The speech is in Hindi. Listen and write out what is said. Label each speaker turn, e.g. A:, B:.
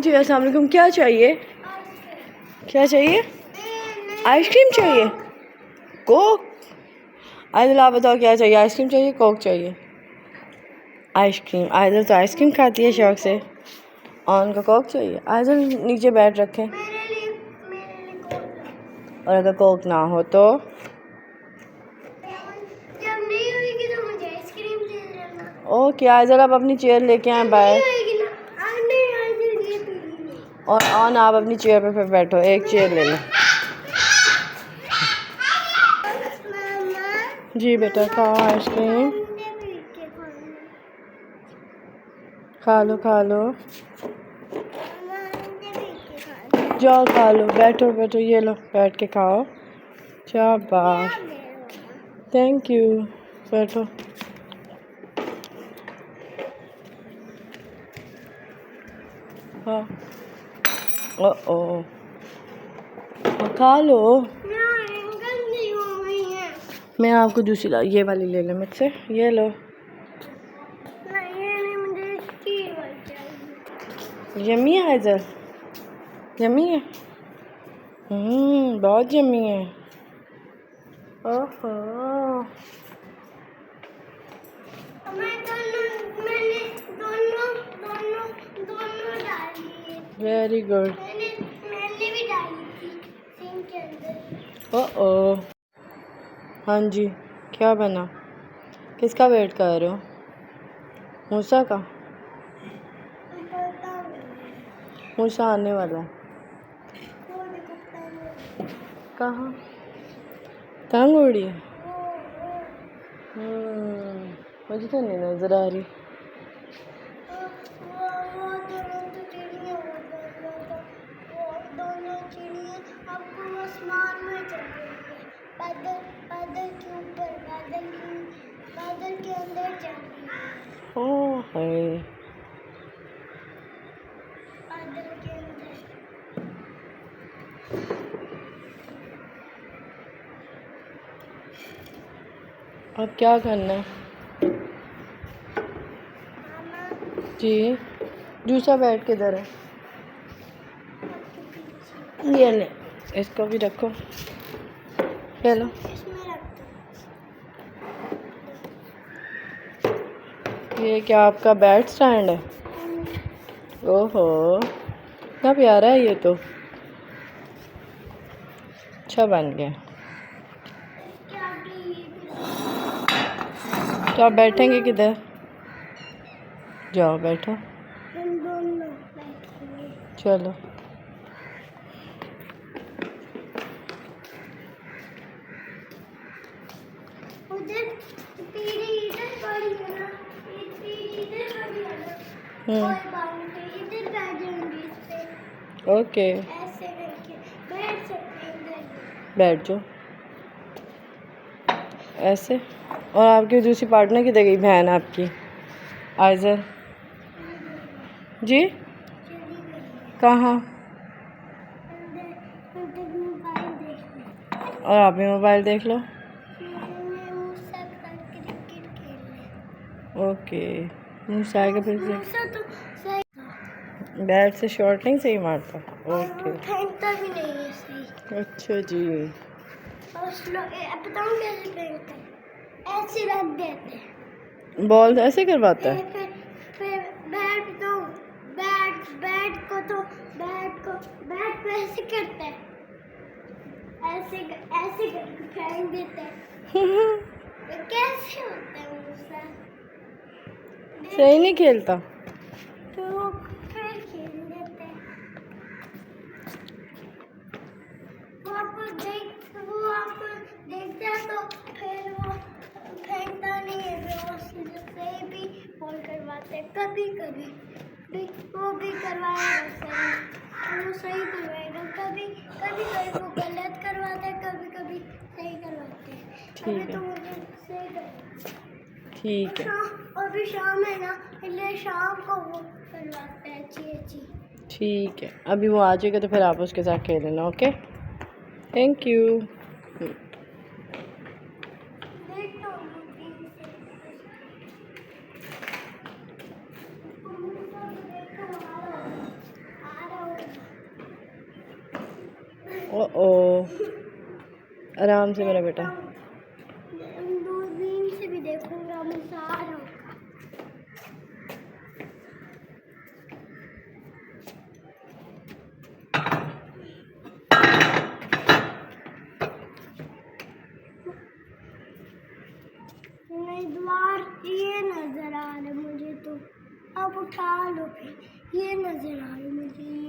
A: जी अस्सलाम वालेकुम। क्या चाहिए? क्या चाहिए? आइसक्रीम चाहिए? कोक? आइदल आप बताओ क्या चाहिए? आइसक्रीम चाहिए, कोक चाहिए? आइसक्रीम। आइदल तो आइसक्रीम खाती है शौक से, और उनको कोक चाहिए। आइदल नीचे बैठ रखें, और अगर कोक ना हो तो ओके। आइदल आप अपनी चेयर लेके आए बाहर, और ऑन आप अपनी चेयर पे फिर बैठो। एक चेयर ले लो। जी बेटा, खाओ आइसक्रीम, खा लो खा लो, जाओ खा लो। बैठो बैठो, ये लो बैठ के खाओ। शाबाश, थैंक यू। बैठो। हाँ, ओ खा लो। मैं आपको दूसरी ये वाली ले लो मुझसे, ये लो। यम्मी है इधर, यम्मी है। बहुत यम्मी है। ओहो, वेरी गुड। मैंने भी डाली थी सिंक के अंदर। ओह, हाँ जी, क्या बना? किसका वेट कर रहे हो? मूसा का? मूसा आने वाला है। कहाँ? तंग हो रही है? मुझे तो नहीं नजर आ रही। बादल के अंदर चल रही है। ओह है, बादल के अंदर। अब क्या करना है? जी, दूसरा बैठ के इधर है। ये ले, इसको भी रखो। चलो, ये क्या आपका बेड स्टैंड है? ओहो, इतना प्यारा है ये तो। अच्छा बन गया। तो आप बैठेंगे किधर? जाओ बैठो। चलो, ओके, बैठ जाओ ऐसे। और आपकी दूसरी पार्टनर किधर गई? बहन आपकी आइज़र जी, कहाँ? और आप भी मोबाइल देख लो। ओके, मूसा आएगा फिर बैट से शॉट नहीं सही मारता। ओके, फेंकता भी नहीं है सही। अच्छा जी, बताऊं कैसे फेंकते हैं? ऐसे रख देते हैं, बॉल ऐसे करवाता है। फिर बैट को ऐसे करते हैं, ऐसे करके फेंक देते हैं। कैसे होता है मूसा? सही नहीं खेलता तो फिर खेल लेते हैं। वो आपको देखते हैं तो फिर वो फेंकता नहीं है, फिर वो से भी बॉल करवाते हैं। कभी कभी वो भी करवाएगा सही, वो सही करवाएगा। कभी कभी वो गलत करवाते हैं, कभी कभी सही करवाते हैं। अभी तो मुझे सही करवाते हैं। ठीक है, और भी शाम है ना, इसलिए शाम को वो करवाते हैं अच्छी। ठीक है, अभी वो आ जाएगा तो फिर आप उसके साथ खेल लेना। Okay, thank you.
B: ओ आराम से मेरा बेटा।
A: दूरबीन से भी देखूंगा मैं सारा। नहीं द्वार ये नजर आ रहा मुझे तो। अब उठा लो फिर, ये नजर आ रही मुझे।